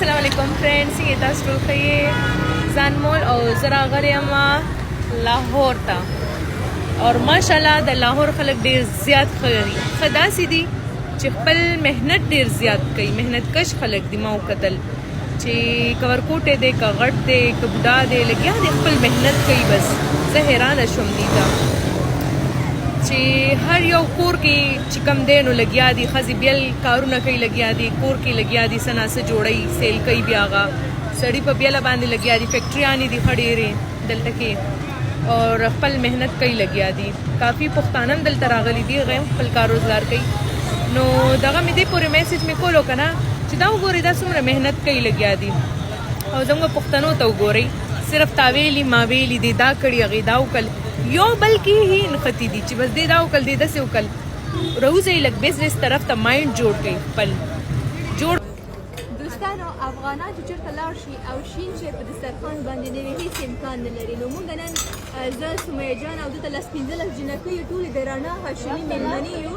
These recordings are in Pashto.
السلام علیکم فرینډز څنګه تاسو ټول ښه یې ځان مول او زه راغلی یم لاهور ته او ماشاءالله د لاهور خلک ډېر زیات ښه داسې دي چې خپل محنت ډېر زیات کوي محنت کش خلک دي ما وکتل چې که ورکوټی دی که غټ دی که بوډا دی لګیا دی خپل محنت کوي بس زه حیرانه شوم دي ته چې هر یو کور کې چې کم دی نو لګیا دي ښځې بیل کارونه کوي لګیا دي کور کې لګیا دي څه ناڅه جوړوي سیل کوي بیا هغه سړي په بیله باندې لګیا دي فیکټریانې دي ښه ډېرې دلته کې اور خپل محنت کوي لګیا دي کافي پښتانه هم دلته راغلي دي هغه هم خپل کار روزګار کوي نو دغه مې دې پورې میسج مې کولو که نه چې دا وګورئ دا څومره محنت کوي لګیا دي او زموږ پښتنو ته وګورئ صرف تا ویلي ما ویلي دې دا کړي هغې دا وکړل یو بلکې هی نښتي دي چې بس دې دا وکړل دې داسې وکړل راوځئ لږ بزنس طرف ته مایند جوړ کړئ خپل جوړ دوستانو افغانان چې چېرته لاړ شي او شین شی په دسترخوان باندې نه وي هېڅ امکان نه لري نو موږ نن زه سمیه جان او دلته لس پنځلس جنکۍ ټولې د رڼا هاشمي مېلمنې یو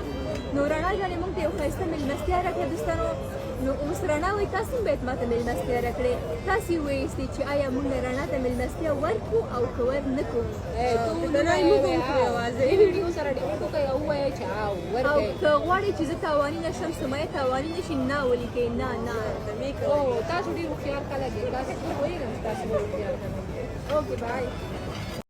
نو رڼا جانې موږ ته یو ښایسته مېلمستیا راکړه دوستانو نو اوس رڼا وایي تاسو هم باید ما ته مېلمستیا راکړې تاسې ووایستئ چې آیا موږ رڼا ته مېلمستیا ورکړو او که ور نه کړو او که غواړئ چې زه تاواني نه شم سمیه تاواني نه شي نه ولیکئ نه نه تاسو ډېر هوښیار خلک یې تاسو پوهېږم چې تاسو ډېر هوښیار خلک یې اوکې بای